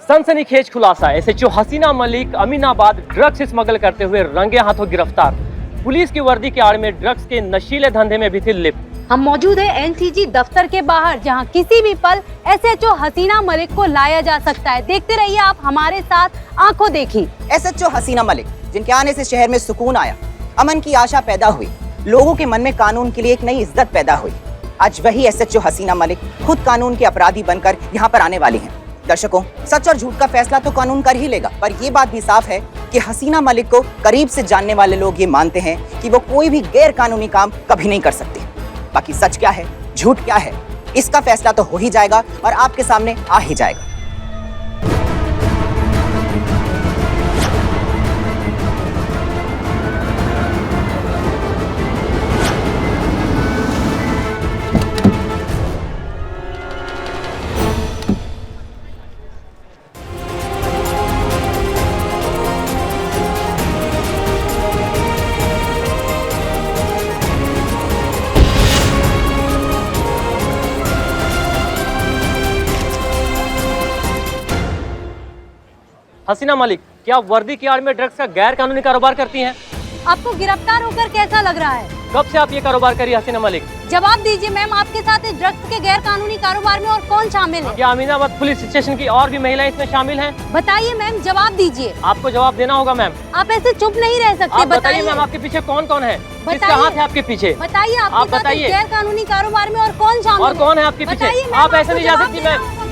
सनसनीखेज खुलासा, एसएचओ हसीना Malik Aminabad drugs smuggle करते हुए रंगे हाथों गिरफ्तार। पुलिस की वर्दी की आड़ में ड्रग्स के नशीले धंधे में भी थी लिप्त। हम मौजूद है एनसीजी दफ्तर के बाहर, जहां किसी भी पल एसएचओ हसीना मलिक को लाया जा सकता है। देखते रहिए आप हमारे साथ, आंखों देखी। एसएचओ हसीना मलिक, जिनके आने से शहर में सुकून आया, अमन की आशा पैदा हुई, लोगों के मन में कानून के लिए एक नई इज्जत पैदा हुई। आज वही एसएचओ हसीना मलिक खुद कानून के अपराधी बनकर यहाँ पर आने वाली हैं। दर्शकों, सच और झूठ का फैसला तो कानून कर ही लेगा, पर ये बात भी साफ है कि हसीना मलिक को करीब से जानने वाले लोग ये मानते हैं कि वो कोई भी गैर कानूनी काम कभी नहीं कर सकती। बाकी सच क्या है, झूठ क्या है, इसका फैसला तो हो ही जाएगा और आपके सामने आ ही जाएगा। हसीना मलिक, क्या वर्दी की आड़ में ड्रग्स का गैर कानूनी कारोबार करती हैं? आपको गिरफ्तार होकर कैसा लग रहा है? कब से आप ये कारोबार करी हसीना मलिक? जवाब दीजिए मैम, आपके साथ इस ड्रग्स के गैर कानूनी कारोबार में और कौन शामिल है? क्या अमीनाबाद पुलिस स्टेशन की और भी महिलाएं इसमें शामिल हैं? बताइए मैम, जवाब दीजिए। आपको जवाब देना होगा मैम। आप ऐसे चुप नहीं रह सकते। आप बताइए मैम, आपके पीछे कौन कौन है? किसका हाथ है आपके पीछे? बताइए, आप आपके साथ बताइए। इस गैर कानूनी कारोबार में और कौन शामिल है? और कौन है आपके पीछे? बताइए मैम, आप ऐसे नहीं जा आपको सकती जवाब मैम। देना होगा।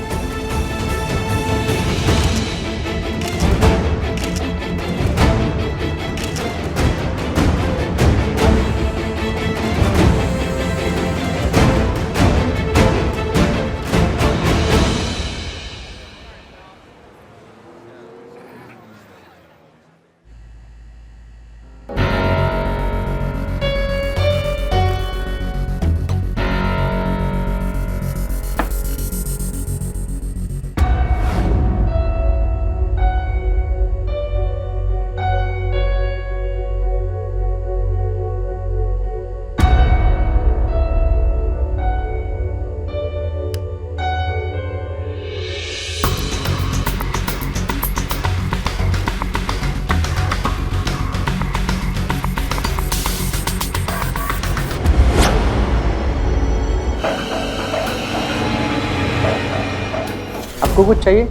आपको कुछ चाहिए?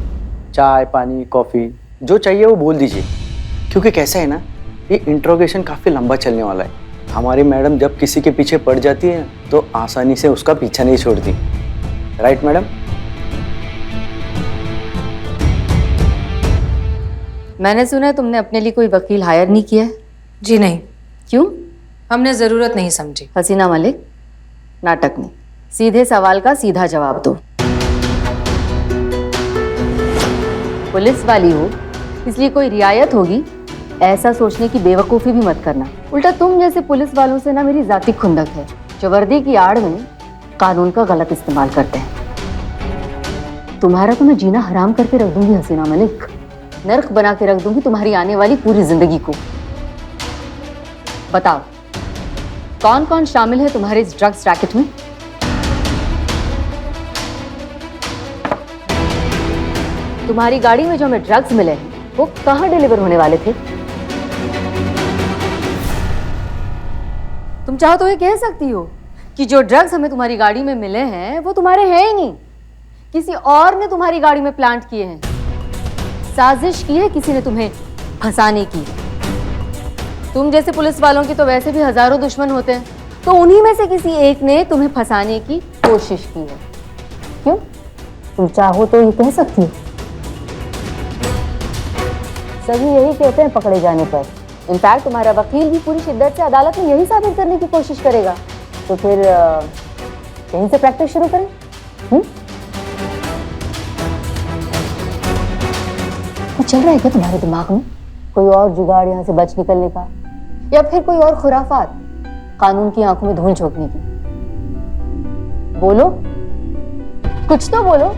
चाय, पानी, कॉफ़ी, जो चाहिए वो बोल दीजिए। क्योंकि कैसा है ना, ये इंट्रोगेशन काफ़ी लंबा चलने वाला है। हमारी मैडम जब किसी के पीछे पड़ जाती है तो आसानी से उसका पीछा नहीं छोड़ती। Right madam? मैंने सुना है तुमने अपने लिए कोई वकील हायर नहीं किया है। जी नहीं, क्यों? हमने ज़रूरत नहीं समझी। हसीना मलिक, नाटक नहीं, सीधे सवाल का सीधा जवाब दो। पुलिस वाली हो इसलिए कोई रियायत होगी, ऐसा सोचने की बेवकूफ़ी भी मत करना। उल्टा तुम जैसे पुलिस वालों से ना मेरी जाती खुंदक है, जो वर्दी की आड़ में कानून का गलत इस्तेमाल करते हैं। तुम्हारा तो मैं जीना हराम करके रख दूंगी हसीना मलिक, नर्क बना के रख दूंगी तुम्हारी आने वाली पूरी जिंदगी को। बताओ, कौन कौन शामिल है तुम्हारे इस ड्रग्स रैकेट में? तुम्हारी गाड़ी में जो हमें ड्रग्स मिले हैं वो कहाँ डिलीवर होने वाले थे? तुम चाहो तो ये कह सकती हो कि जो ड्रग्स हमें तुम्हारी गाड़ी में मिले हैं वो तुम्हारे हैं ही नहीं, किसी और ने तुम्हारी गाड़ी में प्लांट किए हैं। साजिश की है किसी ने तुम्हें फंसाने की। तुम जैसे पुलिस वालों की तो वैसे भी हजारों दुश्मन होते हैं, तो उन्हीं में से किसी एक ने तुम्हें फंसाने की कोशिश की है। क्यों? तुम चाहो तो ये कह सकती हो। सभी यही कहते हैं पकड़े जाने पर। इनफैक्ट तुम्हारा वकील भी पूरी शिद्दत से अदालत में यही साबित करने की कोशिश करेगा। तो फिर यहीं से प्रैक्टिस शुरू करें। कुछ चल रहा है क्या तुम्हारे दिमाग में? कोई और जुगाड़ यहाँ से बच निकलने का, या फिर कोई और खुराफात कानून की आंखों में धूल झोंकने की? बोलो, कुछ तो बोलो।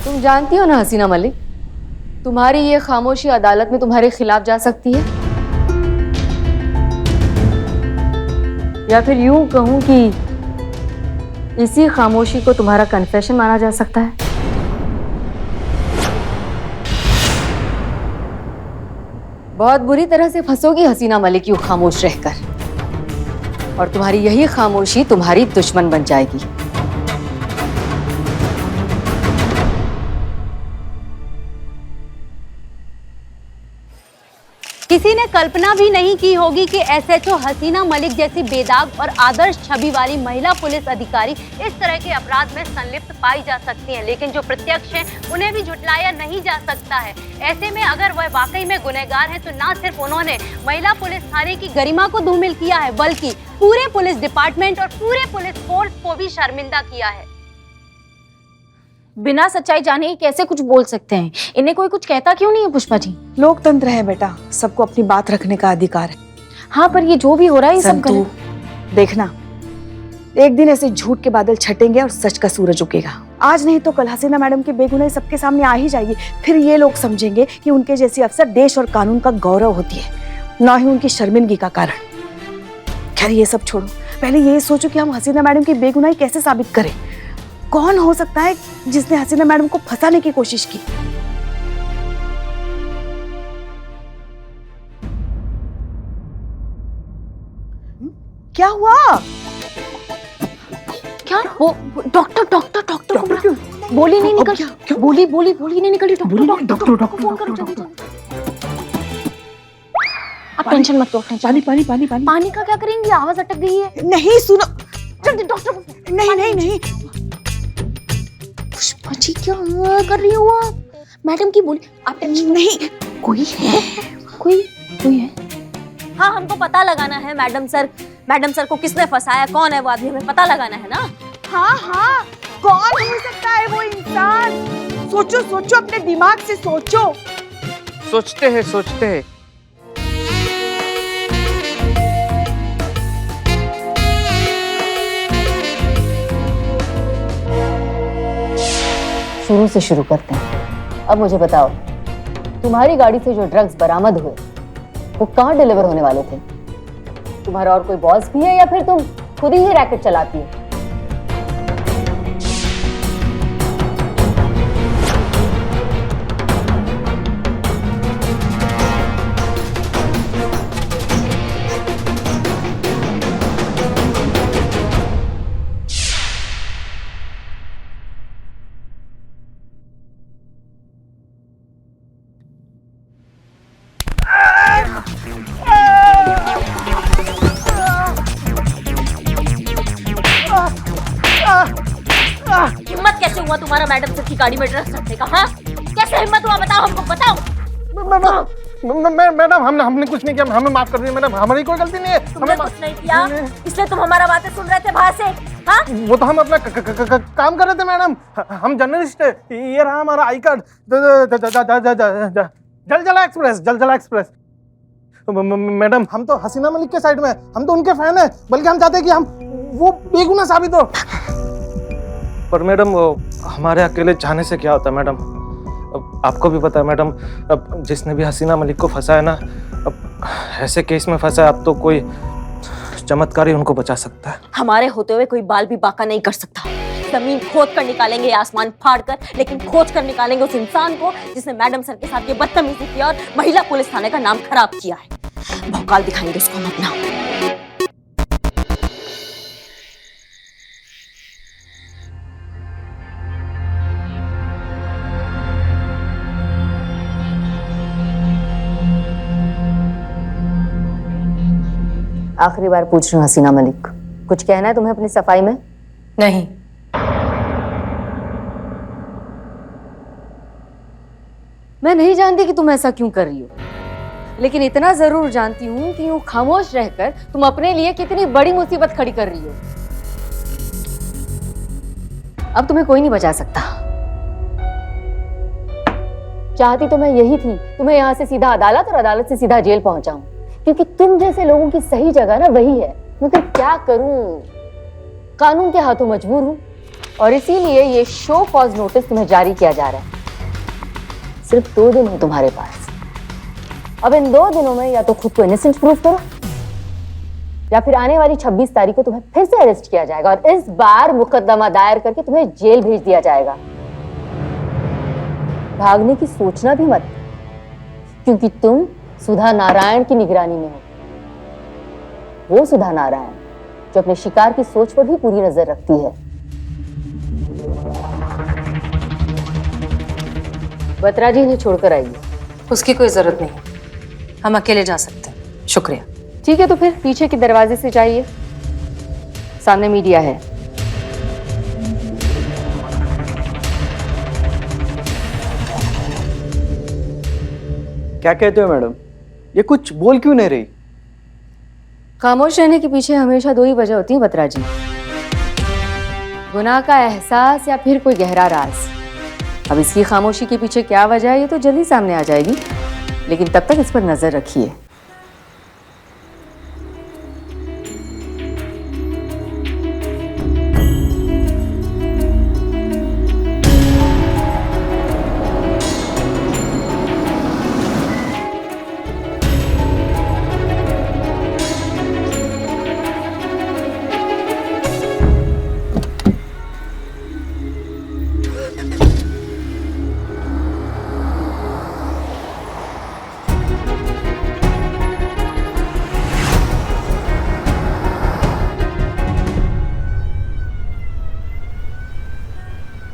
तुम जानती हो ना हसीना मलिक, तुम्हारी ये खामोशी अदालत में तुम्हारे खिलाफ जा सकती है, या फिर यूं कहूं कि इसी खामोशी को तुम्हारा कन्फेशन माना जा सकता है। बहुत बुरी तरह से फंसोगी हसीना मलिक यूं खामोश रहकर, और तुम्हारी यही खामोशी तुम्हारी दुश्मन बन जाएगी। किसी ने कल्पना भी नहीं की होगी कि एसएचओ हसीना मलिक जैसी बेदाग और आदर्श छवि वाली महिला पुलिस अधिकारी इस तरह के अपराध में संलिप्त पाई जा सकती हैं, लेकिन जो प्रत्यक्ष हैं उन्हें भी झुठलाया नहीं जा सकता है। ऐसे में अगर वह वाकई में गुनहगार हैं तो ना सिर्फ उन्होंने महिला पुलिस थाने की गरिमा को धूमिल किया है, बल्कि पूरे पुलिस डिपार्टमेंट और पूरे पुलिस फोर्स को भी शर्मिंदा किया है। बिना सच्चाई जाने ही कैसे कुछ बोल सकते हैं? इन्हें कोई कुछ कहता क्यों नहीं है पुष्पा जी? लोकतंत्र है बेटा, सबको अपनी बात रखने का अधिकार है। हाँ, पर ये जो भी हो रहा है ये सब संतू, गलत। देखना एक दिन ऐसे झूठ के बादल छटेंगे और सच का सूरज उगेगा। आज नहीं तो कल हसीना मैडम की बेगुनाही सबके सामने आ ही जाएगी। फिर ये लोग समझेंगे कि उनके जैसी अफसर देश और कानून का गौरव होती है, ना ही उनकी शर्मिंदगी का कारण। खैर ये सब छोड़ो, पहले ये सोचो कि हम हसीना मैडम की बेगुनाही कैसे साबित करें। कौन हो सकता है जिसने हसीना मैडम को फंसाने की कोशिश की? क्या हुआ? क्या वो डॉक्टर को बोली नहीं निकल, बोली नहीं निकली। डॉक्टर को फोन करो जल्दी। आप टेंशन मत लो, पानी का क्या करेंगे? आवाज अटक गई है। नहीं सुनो, जल्दी डॉक्टर को। नहीं पुष्पा जी क्या कर रही हो आप? मैडम की बोली, आप टेंशन नहीं, कोई है, कोई है। हाँ, हमको पता लगाना है मैडम सर को किसने फंसाया, कौन है वो आदमी, हमें पता लगाना है ना। हाँ, कौन हो सकता है वो इंसान? सोचो अपने दिमाग से सोचो। सोचते हैं। शुरू से शुरू करते हैं। अब मुझे बताओ, तुम्हारी गाड़ी से जो ड्रग्स बरामद हुए वो कहाँ डिलीवर होने वाले थे? तुम्हारा और कोई बॉस भी है या फिर तुम खुद ही रैकेट चलाती हो? हिम्मत कैसे हुआ तुम्हारा मैडम सर की गाड़ी में ड्रग्स रखने का? हाँ, कैसे हिम्मत हुआ? बताओ हमको, बताओ। मैडम हमने कुछ नहीं किया, हमें माफ कर दीजिए मैडम, हमारी कोई गलती नहीं है। तुमने कुछ नहीं किया, इसलिए तुम हमारा बातें सुन रहे थे बाहर से। हाँ, वो तो हम अपना काम कर रहे थे मैडम, हम जर्नलिस्ट है। ये रहा हमारा I card, Jaljala express. Madam हम तो हसीना मलिक के साइड में, हम तो उनके फैन हैं, बल्कि हम चाहते हैं कि हम वो बेगुनाह साबित हो। पर मैडम हमारे अकेले चाहने से क्या होता है मैडम? आपको भी पता है मैडम, अब जिसने भी हसीना मलिक को फंसाया ना, अब ऐसे केस में फंसा है, अब तो कोई चमत्कार ही उनको बचा सकता है। हमारे होते हुए कोई बाल भी बाका नहीं कर सकता। जमीन खोद कर निकालेंगे, आसमान फाड़ कर, लेकिन खोज कर निकालेंगे उस इंसान को जिसने मैडम सर के साथ ये बदतमीजी की और महिला पुलिस थाने का नाम खराब किया है। भौकाल दिखाएंगे उसको हम अपना। आखिरी बार पूछ रही हूँ हसीना मलिक, कुछ कहना है तुम्हें अपनी सफाई में? नहीं। मैं नहीं जानती कि तुम ऐसा क्यों कर रही हो, लेकिन इतना जरूर जानती हूँ कि यूं खामोश रहकर तुम अपने लिए कितनी बड़ी मुसीबत खड़ी कर रही हो। अब तुम्हें कोई नहीं बचा सकता। चाहती तो मैं यही थी, तुम्हें यहाँ से सीधा अदालत और अदालत से सीधा जेल पहुंचाऊं, क्योंकि तुम जैसे लोगों की सही जगह ना वही है। मगर क्या करूं, कानून के हाथों मजबूर हूं, और इसीलिए ये शो कॉज नोटिस तुम्हें जारी किया जा रहा है। सिर्फ 2 दिन है तुम्हारे पास। अब इन 2 दिनों में या तो खुद को इनोसेंट प्रूव करो या फिर आने वाली 26 तारीख को तुम्हें फिर से अरेस्ट किया जाएगा और इस बार मुकदमा दायर करके तुम्हें जेल भेज दिया जाएगा। भागने की सोचना भी मत, क्योंकि तुम सुधा नारायण की निगरानी में हो। वो सुधा नारायण जो अपने शिकार की सोच पर भी पूरी नजर रखती है। बत्रा जी इन्हें छोड़कर आइए। उसकी कोई जरूरत नहीं, हम अकेले जा सकते हैं। शुक्रिया। ठीक है, तो फिर पीछे के दरवाजे से जाइए, सामने मीडिया है। क्या कहते हो मैडम, ये कुछ बोल क्यों नहीं रही? खामोश रहने के पीछे हमेशा दो ही वजह होती है बत्रा जी, गुनाह का एहसास या फिर कोई गहरा राज। अब इसकी खामोशी के पीछे क्या वजह है ये तो जल्दी सामने आ जाएगी, लेकिन तब तक इस पर नजर रखिए।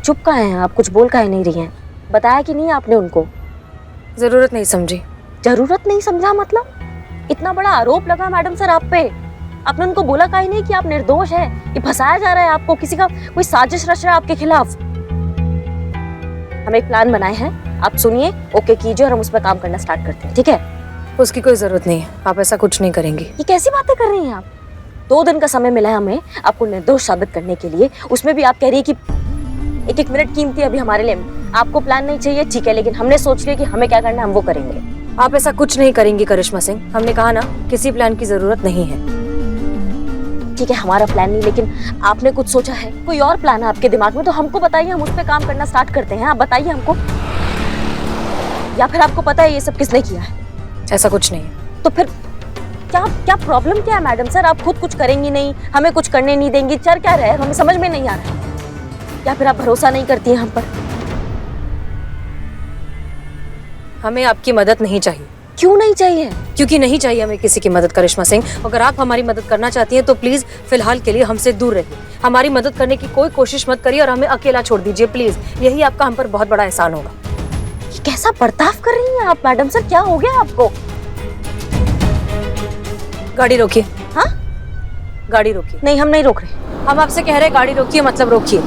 चुप काहे हैं आप? कुछ बोल काहे नहीं रही हैं? बताया कि नहीं आपने उनको? जरूरत नहीं समझी। जरूरत नहीं समझा मतलब? इतना बड़ा आरोप लगा मैडम सर आप पे, आपने उनको बोला काहे नहीं कि आप निर्दोष हैं, ये फंसाया जा रहा है आपको, किसी का कोई साजिश रच रहा है आपके खिलाफ? हम एक प्लान बनाए हैं, आप सुनिए, ओके कीजिए और हम उस पर काम करना स्टार्ट करते हैं, ठीक है? उसकी कोई जरूरत नहीं है, आप ऐसा कुछ नहीं करेंगी। ये कैसी बातें कर रही हैं आप? 2 दिन का समय मिला है हमें आपको निर्दोष साबित करने के लिए, उसमें भी आप कह रही है कि एक मिनट कीमती है अभी हमारे लिए। आपको प्लान नहीं चाहिए, ठीक है, लेकिन हमने सोच लिया कि हमें क्या करना है हम वो करेंगे। आप ऐसा कुछ नहीं करेंगी करिश्मा सिंह, हमने कहा ना किसी प्लान की जरूरत नहीं है। ठीक है, हमारा प्लान नहीं, लेकिन आपने कुछ सोचा है, कोई और प्लान है आपके दिमाग में तो हमको बताइए, हम उस पर काम करना स्टार्ट करते हैं। आप बताइए हमको, या फिर आपको पता है ये सब किसने किया है? ऐसा कुछ नहीं है। तो फिर क्या क्या प्रॉब्लम क्या है मैडम सर? आप खुद कुछ करेंगी नहीं, हमें कुछ करने नहीं देंगी, चल क्या रहे हमें समझ में नहीं आ रहा है। या फिर आप भरोसा नहीं करती हैं हम पर? हमें आपकी मदद नहीं चाहिए। क्यों नहीं चाहिए? क्योंकि नहीं चाहिए हमें किसी की मदद करिश्मा सिंह। अगर आप हमारी मदद करना चाहती हैं तो प्लीज फिलहाल के लिए हमसे दूर रहिए, हमारी मदद करने की कोई कोशिश मत करिए और हमें अकेला छोड़ दीजिए प्लीज। यही आपका हम पर बहुत बड़ा एहसान होगा। ये कैसा बर्ताव कर रही हैं आप मैडम सर? क्या हो गया आपको? गाड़ी रोकिए। हाँ, गाड़ी रोकिए। नहीं हम नहीं रोक रहे। हम आपसे कह रहे हैं गाड़ी रोकिए, मतलब रोकिए।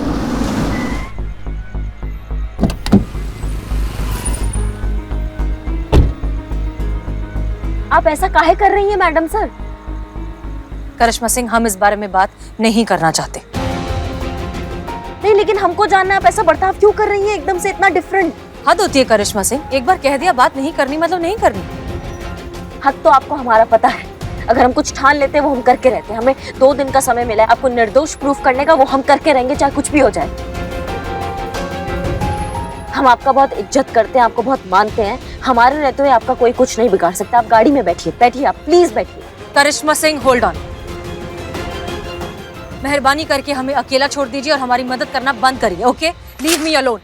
आप ऐसा काहे कर रही हैं मैडम सर? करिश्मा सिंह, हम इस बारे में बात नहीं करना चाहते। नहीं, लेकिन हमको जानना है आप ऐसा बर्ताव क्यों कर रही हैं एकदम से इतना डिफरेंट? हद होती है करिश्मा सिंह, एक बार कह दिया बात नहीं करनी मतलब नहीं करनी। हद तो आपको हमारा पता है, अगर हम कुछ ठान लेते हैं वो हम करके रहते हैं। हमें 2 दिन का समय मिला है आपको निर्दोष प्रूफ करने का, वो हम करके रहेंगे चाहे कुछ भी हो जाए। हम आपका बहुत इज्जत करते हैं, आपको बहुत मानते हैं, हमारे रहते हुए आपका कोई कुछ नहीं बिगाड़ सकता। आप गाड़ी में बैठिए, बैठिए आप प्लीज बैठिए। करिश्मा सिंह होल्ड ऑन, मेहरबानी करके हमें अकेला छोड़ दीजिए और हमारी मदद करना बंद करिए। Okay, leave me alone.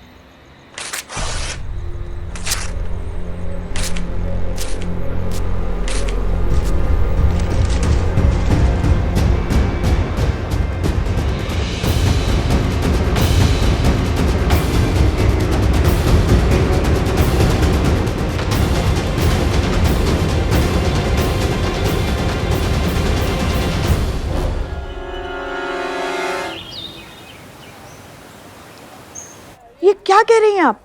ये क्या कह रही हैं आप?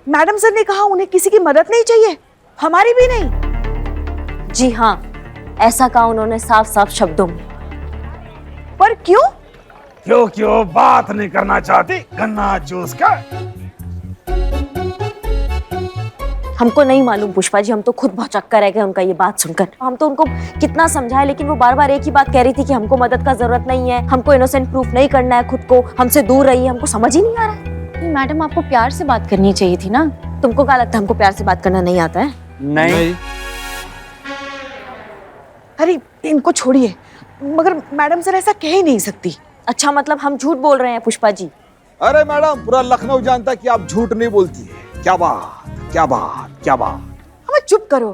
मैडम सर ने कहा उन्हें किसी की मदद नहीं चाहिए, हमारी भी नहीं। जी हाँ, ऐसा कहा उन्होंने साफ साफ शब्दों में। पर क्यों? क्यों बात नहीं करना चाहती गन्ना जूस का? हमको नहीं मालूम पुष्पा जी, हम तो खुद भौचक्का रह गए उनका ये बात सुनकर। हम तो उनको कितना समझाए, लेकिन वो बार बार एक ही बात कह रही थी कि हमको मदद का जरूरत नहीं है, हमको इनोसेंट प्रूफ नहीं करना है खुद को, हमसे दूर रहिए। हमको समझ ही नहीं आ रहा है। मैडम आपको प्यार से बात करनी चाहिए थी ना। तुमको क्या लगता है हमको प्यार से बात करना नहीं आता है? नहीं। अरे इनको छोड़िए, मगर मैडम सर ऐसा कह ही नहीं सकती। अच्छा मतलब हम झूठ बोल रहे हैं पुष्पा जी? अरे मैडम, पूरा लखनऊ जानता है कि आप झूठ नहीं बोलती है। क्या बात, क्या बात, क्या बात। हमें चुप करो,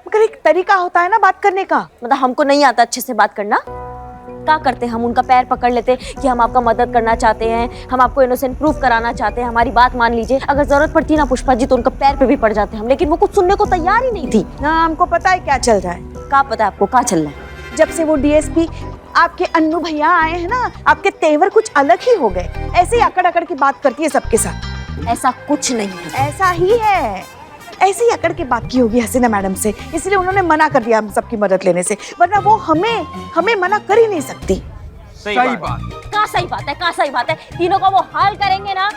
मगर एक तरीका होता है ना बात करने का। मतलब हमको नहीं आता अच्छे से बात करना? क्या करते हम उनका पैर पकड़ लेते कि हम आपका मदद करना चाहते हैं, हम आपको इनोसेंट प्रूफ कराना चाहते हैं, हमारी बात मान लीजिए। अगर जरूरत पड़ती ना पुष्पा जी तो उनका पैर पे भी पड़ जाते हम, लेकिन वो कुछ सुनने को तैयार ही नहीं थी। ना हमको पता है क्या चल रहा है। क्या पता है आपको क्या चल रहा है? जब से वो डीएसपी आपके अन्नू भैया आए हैं ना, आपके तेवर कुछ अलग ही हो गए। ऐसे ही अकड़ अकड़ की बात करती है सबके साथ। ऐसा कुछ नहीं है। ऐसा ही है, ऐसे ही अकड़ के बात की होगी हसीना मैडम से, इसलिए उन्होंने मना कर दिया हम सबकी मदद लेने से, वरना वो हमें मना कर ही नहीं सकती। सही बात। क्या सही बात है, क्या सही बात है? तीनों का वो हाल करेंगे ना।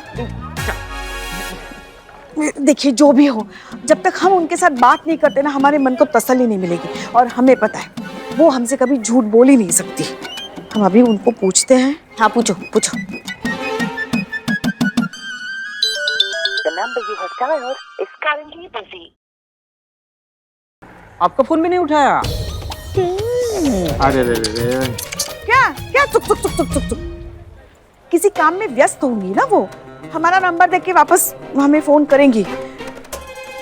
देखिए जो भी हो, जब तक हम उनके साथ बात नहीं करते ना, हमारे मन को तसल्ली नहीं मिलेगी। और हमें पता है वो हमसे कभी झूठ बोल ही नहीं सकती। हम अभी उनको पूछते हैं। हाँ पूछो पूछो। आपका फोन भी नहीं उठाया? अरे रे रे। क्या क्या चुप चुप चुप चुप चुप चुप। किसी काम में व्यस्त होंगी ना वो, हमारा नंबर देख के वापस हमें फोन करेंगी।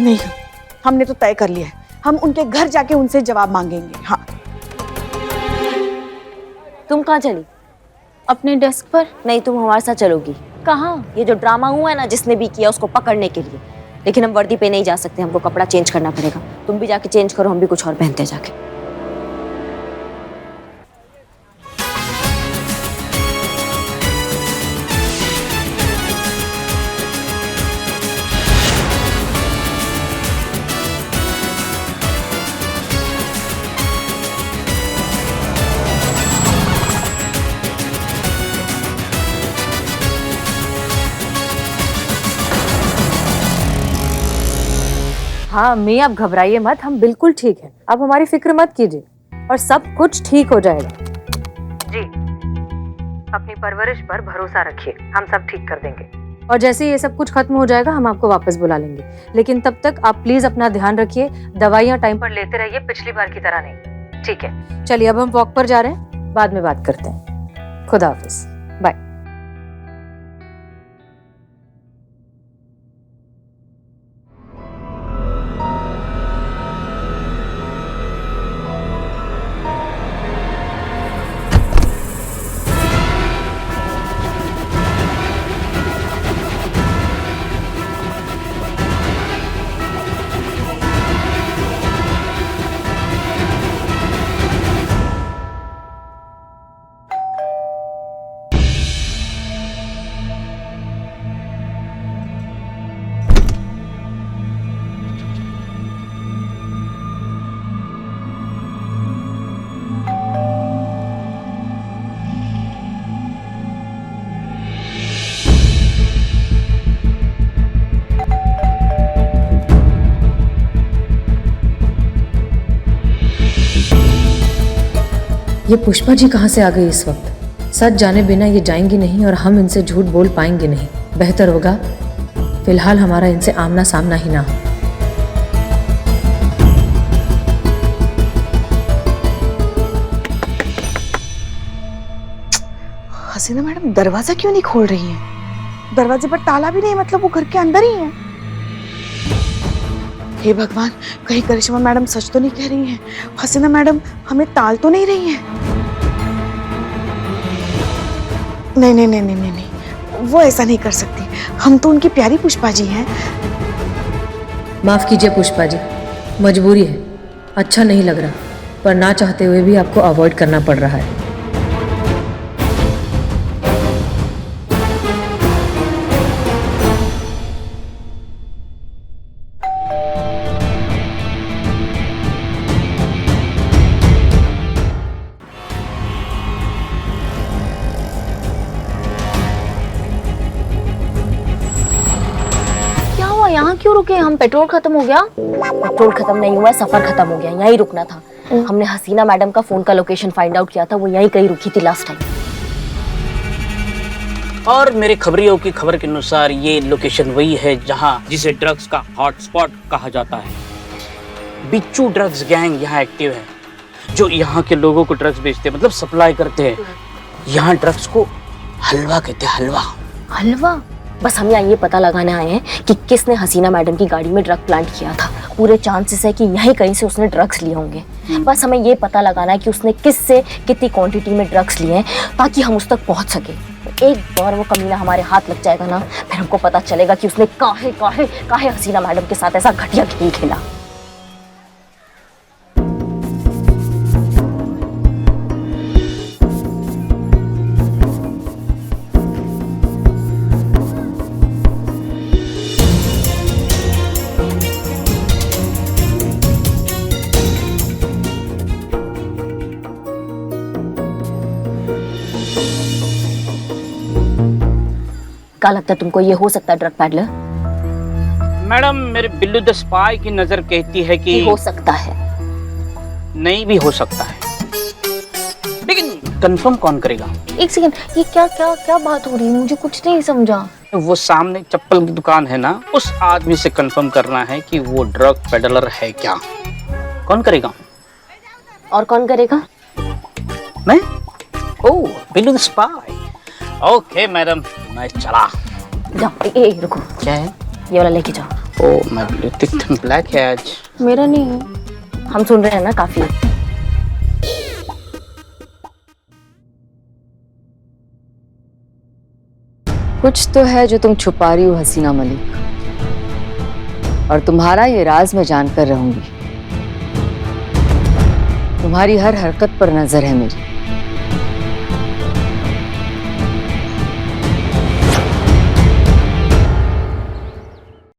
नहीं, हमने तो तय कर लिया है, हम उनके घर जाके उनसे जवाब मांगेंगे। हाँ। तुम कहाँ चली? अपने डेस्क पर। नहीं, तुम हमारे साथ चलोगी। कहाँ? ये जो ड्रामा हुआ है ना, जिसने भी किया उसको पकड़ने के लिए। लेकिन हम वर्दी पे नहीं जा सकते, हमको कपड़ा चेंज करना पड़ेगा। तुम भी जाके चेंज करो, हम भी कुछ और पहनते हैं जाके। हाँ मैं, आप घबराइए मत, हम बिल्कुल ठीक हैं। आप हमारी फिक्र मत कीजिए और सब कुछ ठीक हो जाएगा। जी, अपनी परवरिश पर भरोसा रखिए, हम सब ठीक कर देंगे। और जैसे ही ये सब कुछ खत्म हो जाएगा हम आपको वापस बुला लेंगे। लेकिन तब तक आप प्लीज अपना ध्यान रखिए, दवाइयाँ टाइम पर लेते रहिए, पिछली बार की तरह नहीं। ठीक है, चलिए अब हम वॉक पर जा रहे हैं, बाद में बात करते हैं। खुदा हाफिज, बाय। ये पुष्पा जी कहाँ से आ गई इस वक्त? सच जाने बिना ये जाएंगी नहीं और हम इनसे झूठ बोल पाएंगे नहीं। बेहतर होगा फिलहाल हमारा इनसे आमना सामना ही ना हो। हसीना मैडम दरवाजा क्यों नहीं खोल रही हैं? दरवाजे पर ताला भी नहीं, मतलब वो घर के अंदर ही है। हे भगवान, कहीं करिश्मा मैडम सच तो नहीं कह रही हैं? हसीना मैडम हमें टाल तो नहीं रही हैं? नहीं नहीं नहीं नहीं नहीं नहीं, वो ऐसा नहीं कर सकती। हम तो उनकी प्यारी पुष्पा जी हैं। माफ कीजिए पुष्पा जी, मजबूरी है, अच्छा नहीं लग रहा, पर ना चाहते हुए भी आपको अवॉइड करना पड़ रहा है। यहाँ क्यों रुके हम? पेट्रोल खत्म हो गया? पेट्रोल खत्म नहीं हुआ, सफर खत्म हो गया, यहीं रुकना था। हमने हसीना मैडम का फोन का लोकेशन फाइंड आउट किया था, वो यहीं कहीं रुकी थी लास्ट टाइम। और मेरे खबरियों की खबर के अनुसार ये लोकेशन वही है जहाँ जिसे ड्रग्स का हॉटस्पॉट कहा जाता है। बिच्छू ड्रग्स गैंग यहाँ एक्टिव है। जो यहाँ के लोगों को ड्रग्स बेचते हैं, मतलब सप्लाई करते हैं। यहाँ ड्रग्स को हलवा कहते हैं, हलवा। हलवा? बस हम यहाँ ये पता लगाने आए हैं कि किसने हसीना मैडम की गाड़ी में ड्रग प्लांट किया था। पूरे चांसेस है कि यहीं कहीं से उसने ड्रग्स लिए होंगे। बस हमें ये पता लगाना है कि उसने किससे कितनी क्वांटिटी में ड्रग्स लिए हैं, ताकि हम उस तक पहुंच सके। एक बार वो कमीना हमारे हाथ लग जाएगा ना, फिर हमको पता चलेगा कि उसने काहे हसीना मैडम के साथ ऐसा घटिया खेल खेला। क्या लगता है तुमको ये हो सकता है ड्रग पैडलर? मैडम, मेरे बिल्लू द स्पाई की नजर कहती है कि हो सकता है। नहीं भी हो सकता है, लेकिन कंफर्म कौन करेगा? एक सेकंड, ये क्या बात हो रही है? मुझे कुछ नहीं समझा। वो सामने चप्पल की दुकान है ना, उस आदमी से कंफर्म करना है कि वो ड्रग पेडलर है क्या। कौन करेगा? और कौन करेगा? मैं? Oh, Billu the spy. Okay madam, मैं चला। जाओ, ए रुको। क्या है? ये वाला लेके जाओ। ओह, मैं ब्लू ब्लैक है आज। मेरा नहीं है। हम सुन रहे हैं ना काफी। कुछ तो है जो तुम छुपा रही हो हसीना मलिक, और तुम्हारा ये राज मैं जानकर रहूंगी। तुम्हारी हर हरकत पर नजर है मेरी।